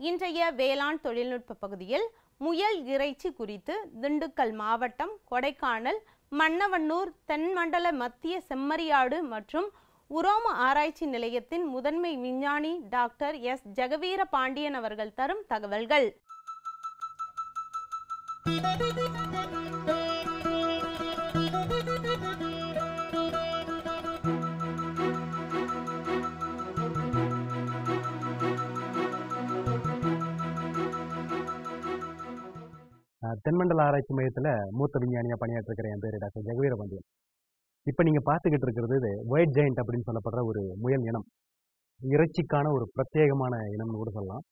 இன்றைய வேளாண் தொழில்நுட்ப பகுதியில் முயல் இறைச்சி குறித்து திண்டுக்கல் மாவட்டம் கொடைக்கானல் மன்னவன்னூர் தென்மண்டல மத்திய செம்மறியாடு மற்றும் உரோம ஆராய்ச்சி நிலையத்தின் முதன்மை விஞ்ஞானி டாக்டர் எஸ் ஜெகவீர பாண்டியன் அவர்கள் தரும் தகவல்கள். தென்மண்டல ஆராய்ச்சி மையத்தில் மூத்த விஞ்ஞானியாக பணியாற்றிருக்கிற என் பேர் டாக்டர் ஜெகவீர பாண்டியன். இப்போ நீங்கள் பார்த்துக்கிட்டு இருக்கிறது இது ஒயிட் ஜெயண்ட் அப்படின்னு சொல்லப்படுற ஒரு முயல் இனம். இறைச்சிக்கான ஒரு பிரத்யேகமான இனம்னு கூட சொல்லலாம்.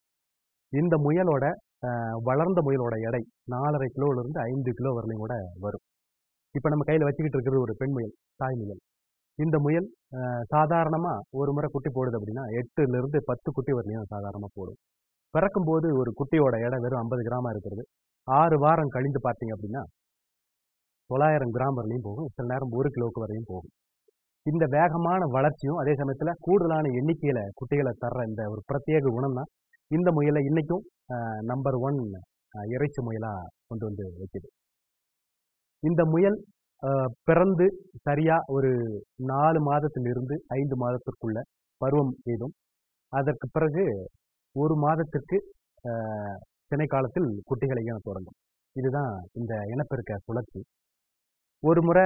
இந்த முயலோட வளர்ந்த முயலோட எடை 4.5 கிலோவிலிருந்து 5 கிலோ வரலையும் கூட வரும். இப்போ நம்ம கையில் வச்சுக்கிட்டு இருக்கிறது ஒரு பெண் முயல், தாய் முயல். இந்த முயல் சாதாரணமாக ஒரு முறை குட்டி போடுது அப்படின்னா 8லிருந்து 10 குட்டி வரலையும் சாதாரணமாக போடும். பிறக்கும்போது ஒரு குட்டியோட எடை வெறும் 50 கிராமாக இருக்கிறது. 6 வாரம் கழிந்து பார்த்தீங்க அப்படின்னா 900 கிராம் வரலையும் போகும். சில நேரம் 1 கிலோவுக்கு வரையும் போகும். இந்த வேகமான வளர்ச்சியும் அதே சமயத்தில் கூடுதலான எண்ணிக்கையில் குட்டிகளை தர்ற இந்த ஒரு பிரத்யேக குணம் தான் இந்த முயலை இன்னைக்கும் நம்பர் 1 இறைச்சி முயலாக கொண்டு வந்து வைக்குது. இந்த முயல் பிறந்து சரியாக ஒரு 4 மாதத்திலிருந்து 5 மாதத்திற்குள்ள பருவம் எய்தும். அதற்கு பிறகு 1 மாதத்திற்கு திணை காலத்தில் குட்டிகளை ஈன தொடங்கும். இதுதான் இந்த இனப்பெருக்க சுழற்சி. ஒரு முறை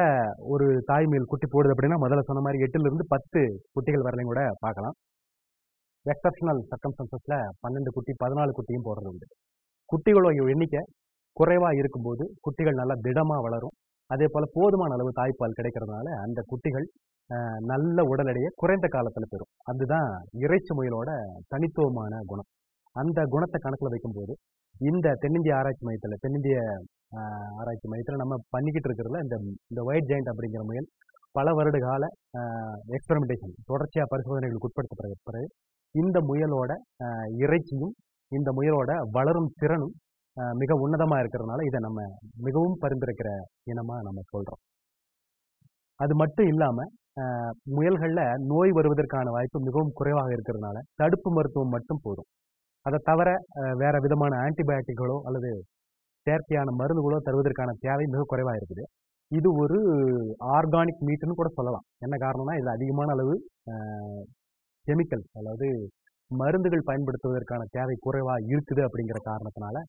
ஒரு தாய் முயல் குட்டி போடுது அப்படின்னா முதல்ல சொன்ன மாதிரி 8லிருந்து 10 குட்டிகள் வரலையும் கூட பார்க்கலாம். எக்ஸப்ஷனல் சர்க்கம்ஸ்டன்சஸில் 12 குட்டி 14 குட்டியும் போடுறது உண்டு. குட்டிகளோட எண்ணிக்கை குறைவாக இருக்கும்போது குட்டிகள் நல்லா திடமாக வளரும். அதே போல் போதுமான அளவு தாய்ப்பால் கிடைக்கிறதுனால அந்த குட்டிகள் நல்ல உடல் எடையை குறைந்த காலத்தில் பெறும். அதுதான் இறைச்சி முயலோட தனித்துவமான குணம். அந்த குணத்தை கணக்கில் வைக்கும்போது இந்த தென்னிந்திய ஆராய்ச்சி மையத்தில் நம்ம பண்ணிக்கிட்டு இருக்கிறதுல இந்த ஒயிட் ஜெயண்ட் அப்படிங்கிற முயல் பல வருட கால எக்ஸ்பெரிமெண்டேஷன் தொடர்ச்சியாக பரிசோதனைகளுக்கு உட்படுத்தப்படுற பிறகு இந்த முயலோட இறைச்சியும் இந்த முயலோட வளரும் திறனும் மிக உன்னதமாக இருக்கிறதுனால இதை நம்ம மிகவும் பரிந்துரைக்கிற இனமாக நம்ம சொல்கிறோம். அது மட்டும் இல்லாமல் முயல்களில் நோய் வருவதற்கான வாய்ப்பு மிகவும் குறைவாக இருக்கிறதுனால தடுப்பு மருத்துவம் மட்டும் போதும். அதை தவிர வேற விதமான ஆன்டிபயோட்டிக்களோ அல்லது செயற்கையான மருந்துகளோ தருவதற்கான தேவை மிக குறைவாக இருக்குது. இது ஒரு ஆர்கானிக் மீட்டுன்னு கூட சொல்லலாம். என்ன காரணம்னா இதில் அதிகமான அளவு கெமிக்கல், அதாவது மருந்துகள் பயன்படுத்துவதற்கான தேவை குறைவாக இருக்குது அப்படிங்கிற காரணத்தினால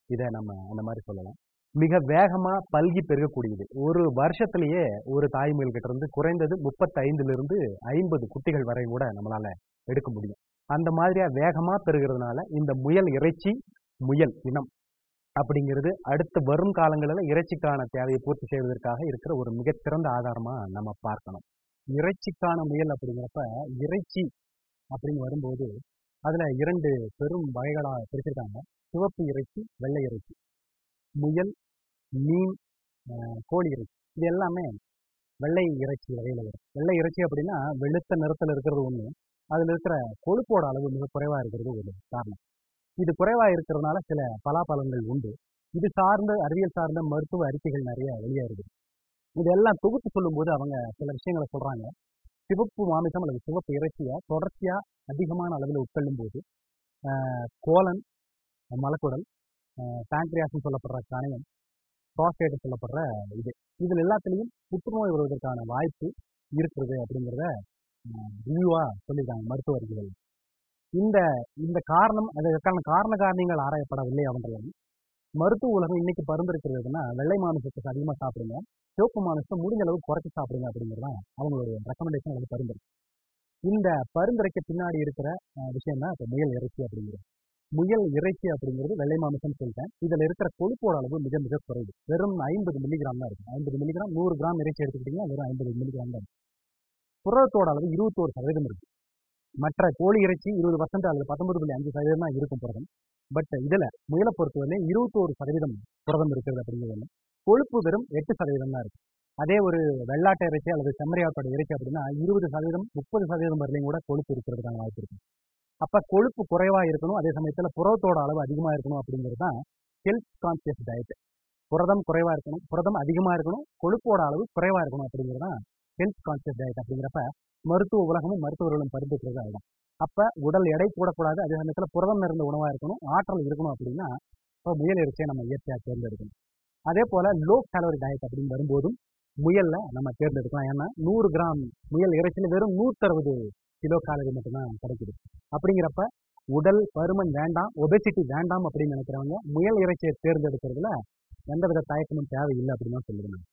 இதை நம்ம அந்த மாதிரி சொல்லலாம். மிக வேகமாக பல்கி பெருகக்கூடியது. ஒரு வருஷத்திலேயே ஒரு தாய் முயல் கிட்ட இருந்து குறைந்தது 35லிருந்து 50 குட்டிகள் வரை கூட நம்மளால எடுக்க முடியும். அந்த மாதிரியா வேகமாக பெறுகிறதுனால இந்த முயல் இறைச்சி முயல் இனம் அப்படிங்கிறது அடுத்த வரும் காலங்களில் இறைச்சிக்கான தேவையை பூர்த்தி செய்வதற்காக இருக்கிற ஒரு மிகச்சிறந்த ஆதாரமாக நம்ம பார்க்கணும். இறைச்சிக்கான முயல் அப்படிங்கிறப்ப இறைச்சி அப்படின்னு வரும்போது அதில் 2 பெரும் வகைகளாக பிரிச்சிருக்காங்க. சிவப்பு இறைச்சி, வெள்ளை இறைச்சி. முயல், மீன், கோழி இறைச்சி இது எல்லாமே வெள்ளை இறைச்சி வகையில் வரும். வெள்ளை இறைச்சி அப்படின்னா வெளுத்த நிறத்தில் இருக்கிறது ஒன்று, அதில் இருக்கிற கொழுப்போட அளவு மிக குறைவாக இருக்கிறது ஒரு காரணம். இது குறைவாக இருக்கிறதுனால சில பலாபலன்கள் உண்டு. இது சார்ந்த அறிவியல் சார்ந்த மருத்துவ அறிக்கைகள் நிறைய வெளியாகுது. இதெல்லாம் தொகுத்து சொல்லும்போது அவங்க சில விஷயங்களை சொல்கிறாங்க. சிவப்பு மாமிசம் அல்லது சிவப்பு இறைச்சியை தொடர்ச்சியாக அதிகமான அளவில் உட்கொள்ளும் போது கோலன், மலக்குடல், பேங்க்ரியாஸ்ன்னு சொல்லப்படுற கணையம், ப்ராஸ்டேட் சொல்லப்படுற இதில் எல்லாத்துலேயும் புற்றுநோய் வருவதற்கான வாய்ப்பு இருக்கிறது அப்படிங்கிறத ரிவ்யூவாக சொல்லியிருக்காங்க மருத்துவ அறிக்கைகள். இந்த காரணம் அதற்கான காரணங்கள் ஆராயப்படவில்லை அப்படின்றது மருத்துவ உலகம் இன்னைக்கு பரிந்துரைக்கிறதுனா வெள்ளை மாமிசத்தை அதிகமாக சாப்பிடுங்க, சிவப்பு மாமிசத்தை முடிஞ்ச அளவு குறைச்சி சாப்பிடுங்க அப்படிங்கிறது தான் அவங்களுடைய ரெக்கமெண்டேஷன் அல்லது பரிந்துரை. இந்த பரிந்துரைக்கு பின்னாடி இருக்கிற விஷயம் தான் இப்போ முயல் இறைச்சி அப்படிங்கிறது. முயல் இறைச்சி அப்படிங்கிறது வெள்ளை மாமிசம்னு சொல்லிட்டேன். இதில் இருக்கிற கொழுப்போட அளவு மிக மிக குறைவு. வெறும் 50 மில்லிகிராம் தான் இருக்கும். 50 மில்லிகிராம் 100 கிராம் இறைச்சி எடுத்துக்கிட்டிங்கன்னா வெறும் 50 மில்லிகிராம் தான் இருக்கும். புரதத்தோட அளவு 21% இருக்கு. மற்ற கோழி இறைச்சி 20% அல்லது 19.5% தான் இருக்கும் புரதம். பட் இதில் முயலை பொறுத்தவரை 21% புரதம் இருக்கிறது அப்படிங்கிறது. கொழுப்பு வெறும் 8% தான் இருக்கு. அதே ஒரு வெள்ளாட்டை இறைச்சி அல்லது செம்மறியாட்டோட இறைச்சி அப்படின்னா 20%, 30% வரலையும் கூட கொழுப்பு இருக்கிறதுக்கான வாய்ப்பு இருக்கு. அப்போ கொழுப்பு குறைவாக இருக்கணும், அதே சமயத்தில் புரதத்தோட அளவு அதிகமாக இருக்கணும் அப்படிங்கிறது தான் ஹெல்த் கான்சியஸ் டயட். புரதம் குறைவாக இருக்கணும், புரதம் அதிகமாக இருக்கணும், கொழுப்போட அளவு குறைவாக இருக்கணும் அப்படிங்கிறது தான் ஹெல்த் கான்சியஸ் டயட். அப்படிங்கிறப்ப மருத்துவ உலகமும் மருத்துவர்களும் பரிந்துரைக்கிறது அதுதான். அப்போ உடல் எடை கூடக்கூடாது, அதே சமயத்தில் புரதம் நிறைந்த உணவாக இருக்கணும், ஆற்றல் இருக்கணும் அப்படின்னா இப்போ முயல் இறைச்சியை நம்ம இயற்கையாக தேர்ந்தெடுக்கணும். அதே போல் லோ கேலரி டயட் அப்படின்னு வரும்போதும் முயலில் நம்ம தேர்ந்தெடுக்கலாம். ஏன்னா 100 கிராம் முயல் இறைச்சியில் வெறும் 160 கிலோ கேலரி மட்டும்தான் கிடைக்குது. அப்படிங்கிறப்ப உடல் பருமன் வேண்டாம், ஒபெசிட்டி வேண்டாம் அப்படின்னு நினைக்கிறவங்க முயல் இறைச்சியை தேர்ந்தெடுக்கிறதுல எந்தவித தயக்கமும் தேவையில்லை அப்படின்னு தான் சொல்லுவேன்.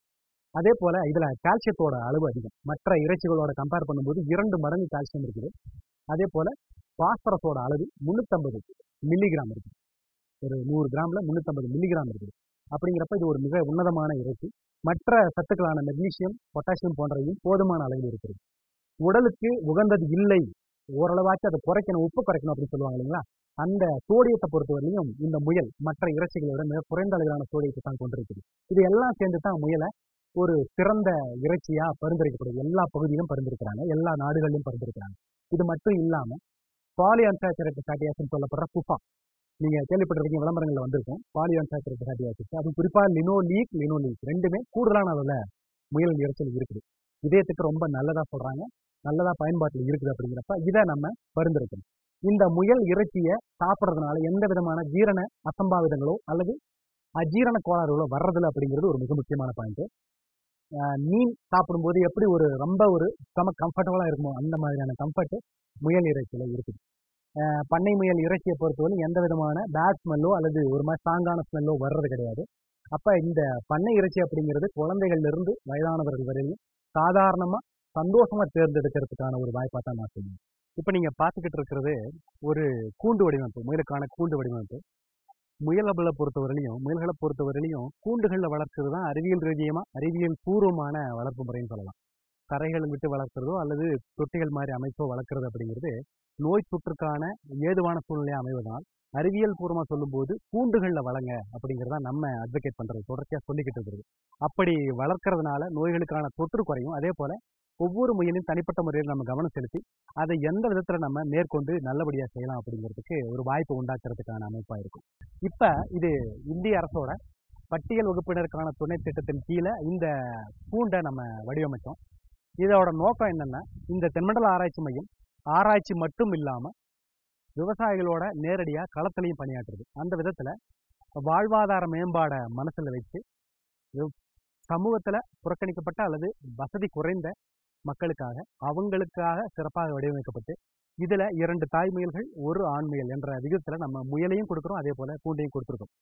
அதே போல் இதில் கால்சியத்தோட அளவு அதிகம். மற்ற இறைச்சிகளோட கம்பேர் பண்ணும்போது 2 மடங்கு கால்சியம் இருக்குது. அதே போல் பாஸ்பரஸோட அளவு 350 மில்லிகிராம் இருக்குது. ஒரு 100 கிராமில் 350 மில்லிகிராம் இருக்குது. அப்படிங்கிறப்ப இது ஒரு மிக உன்னதமான இறைச்சி. மற்ற சத்துக்களான மெக்னீசியம், பொட்டாசியம் போன்றவையும் போதுமான அளவில் இருக்குது. உடலுக்கு உகந்தது இல்லை, ஓரளவாச்சும் அதை குறைக்கணும், உப்பு குறைக்கணும் அப்படின்னு சொல்லுவாங்க இல்லைங்களா, அந்த சோடியத்தை பொறுத்தவரையிலும் இந்த முயல் மற்ற இறைச்சிகளை விட மிக குறைந்த அளவிலான சோடியத்தை தான் கொண்டிருக்குது. இது எல்லாம் சேர்ந்து தான் முயலை ஒரு சிறந்த இறைச்சியா பரிந்துரைக்கப்படுது. எல்லா பகுதியிலும் பரிந்துரைக்கிறாங்க, எல்லா நாடுகளிலும் பரிந்துரைக்கிறாங்க. இது மட்டும் இல்லாமல் பாலி அன்சாச்சுரேட்டட் ஃபேட்டி ஆசிட் சொல்லப்படுற புஃபா, நீங்கள் கேள்விப்பட்டிருக்கீங்க, விளம்பரங்களில் வந்திருக்கும். பாலி அன்சாச்சுரேட்டட் ஃபேட்டி ஆசிட், அது குறிப்பாக லினோலீக் ரெண்டுமே கூடுதலான அளவில் முயல் இறைச்சியில் இருக்குது. இதயத்துக்கு ரொம்ப நல்லதாக சொல்கிறாங்க, நல்லதாக பயன்பாட்டில் இருக்குது. அப்படிங்கிறப்ப இதை நம்ம பரிந்துரைக்கணும். இந்த முயல் இறைச்சியை சாப்பிட்றதுனால எந்த விதமான ஜீரண அசம்பாவிதங்களோ அல்லது அஜீரண கோளாறுகளோ வர்றதில்லை அப்படிங்கிறது ஒரு மிக முக்கியமான பாயிண்ட்டு. மீன் சாப்பிடும்போது எப்படி ரொம்ப ஸ்டமக் கம்ஃபர்டபுளாக இருக்குமோ அந்த மாதிரியான கம்ஃபர்ட்டு முயல் இறைச்சியில் இருக்குது. பண்ணை முயல் இறைச்சியை பொறுத்தவரை எந்த விதமான பேட் ஸ்மெல்லோ அல்லது ஒரு மாதிரி ஸ்ட்ராங்கான ஸ்மெல்லோ வர்றது கிடையாது. அப்போ இந்த பண்ணை இறைச்சி அப்படிங்கிறது குழந்தைகள்லேருந்து வயதானவர்கள் வரையிலும் சாதாரணமாக சந்தோஷமாக தேர்ந்தெடுக்கிறதுக்கான ஒரு வாய்ப்பாக தான் நான் சொல்லுவேன். இப்போ நீங்கள் பார்த்துக்கிட்டு இருக்கிறது ஒரு கூண்டு வடிவமைப்பு, முயலுக்கான கூண்டு வடிவமைப்பு. முயல்களை பொறுத்தவரையிலையும் கூண்டுகளில் வளர்க்குறது தான் அறிவியல் பூர்வமான வளர்ப்பு முறைன்னு சொல்லலாம். தரைகள் விட்டு வளர்க்குறதோ அல்லது தொட்டிகள் மாதிரி அமைப்போ வளர்க்குறது அப்படிங்கிறது நோய் தொற்றுக்கான ஏதுவான சூழ்நிலையாக அமைவதால் அறிவியல் பூர்வமாக சொல்லும்போது கூண்டுகளில் வளங்க அப்படிங்கிறத நம்ம அட்வொகேட் பண்ணுறது, தொடர்ச்சியாக சொல்லிக்கிட்டு இருக்கிறது. அப்படி வளர்க்கறதுனால நோய்களுக்கான தொற்று குறையும். அதே போல் ஒவ்வொரு முயலையும் தனிப்பட்ட முறையில் நம்ம கவனம் செலுத்தி அதை எந்த விதத்தில் நம்ம மேற்கொண்டு நல்லபடியாக செய்யலாம் அப்படிங்கிறதுக்கு ஒரு வாய்ப்பு உண்டாக்குறதுக்கான அமைப்பாக இருக்கும். இப்போ இது இந்திய அரசோட பட்டியல் வகுப்பினருக்கான துணை திட்டத்தின் கீழே இந்த கூண்டை நம்ம வடிவமைத்தோம். இதோட நோக்கம் என்னென்னா, இந்த தென்மண்டல ஆராய்ச்சி மையம் ஆராய்ச்சி மட்டும் இல்லாமல் விவசாயிகளோட நேரடியாக களத்திலையும் பணியாற்றுது. அந்த விதத்தில் வாழ்வாதார மேம்பாடை மனசில் வச்சு சமூகத்தில் புறக்கணிக்கப்பட்ட அல்லது வசதி குறைந்த அவங்களுக்காக சிறப்பாக வடிவமைக்கப்பட்டு இதில் 2 தாய் முயல்கள் 1 ஆண் முயல் என்ற விகிதத்தில் நம்ம முயலையும் கொடுக்குறோம், அதே போல் கூண்டையும் கொடுத்துருக்கோம்.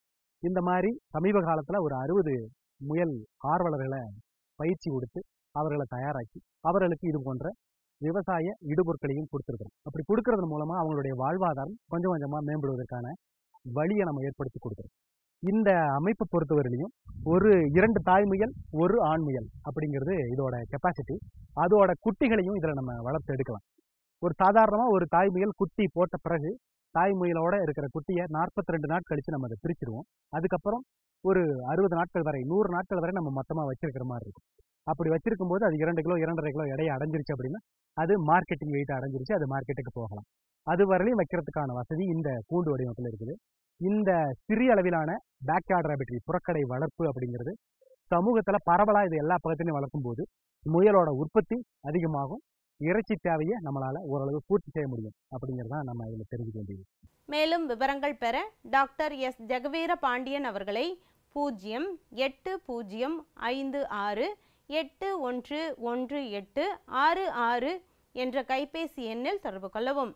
இந்த மாதிரி சமீப காலத்தில் ஒரு 60 முயல் ஆர்வலர்களை பயிற்சி கொடுத்து அவர்களை தயாராக்கி அவர்களுக்கு இது போன்ற விவசாய இடுபொருட்களையும் கொடுத்துருக்குறோம். அப்படி கொடுக்கறது மூலமாக அவங்களுடைய வாழ்வாதாரம் கொஞ்சம் கொஞ்சமாக மேம்படுவதற்கான வழியை நம்ம ஏற்படுத்தி கொடுக்குறோம். இந்த அமைப்பை பொறுத்தவரையிலையும் 2 தாய் முயல் 1 ஆண் முயல் அப்படிங்கிறது இதோட கெப்பாசிட்டி. அதோட குட்டிகளையும் இதில் நம்ம வளர்த்து எடுக்கலாம். ஒரு சாதாரணமாக ஒரு தாய் முயல் குட்டி போட்ட பிறகு தாய் முயலோட இருக்கிற குட்டியை 42 நாட்கள் கழித்து நம்ம அதை பிரிச்சிடுவோம். அதுக்கப்புறம் ஒரு 60 நாட்கள் வரை 100 நாட்கள் வரை நம்ம மொத்தமாக வச்சிருக்கிற மாதிரி இருக்கும். அப்படி வச்சிருக்கும் போது அது 2 கிலோ 2.5 கிலோ எடையை அடைஞ்சிருச்சு அப்படின்னா அது மார்க்கெட்டிங் வெயிட் அடைஞ்சிருச்சு, அது மார்க்கெட்டுக்கு போகலாம். அது வரையிலும் வைக்கிறதுக்கான வசதி இந்த கூண்டு வடிவத்தில் இருக்குது. இந்த சிறிய அளவிலான பேக்யார்ட் ராபிட்ரி புறக்கடை வளர்ப்பு அப்படிங்கிறது சமூகத்தில் பரவலாக இது எல்லா பக்கத்திலையும் வளர்க்கும் போது முயலோட உற்பத்தி அதிகமாகும், இறைச்சி தேவையை நம்மளால் ஓரளவு பூர்த்தி செய்ய முடியும் அப்படிங்கிறதான் நம்ம இதில் தெரிஞ்சுக்க வேண்டியது. மேலும் விவரங்கள் பெற டாக்டர் எஸ் ஜெகவீர பாண்டியன் அவர்களை 08056811866 என்ற கைபேசி எண்ணில் தொடர்பு கொள்ளவும்.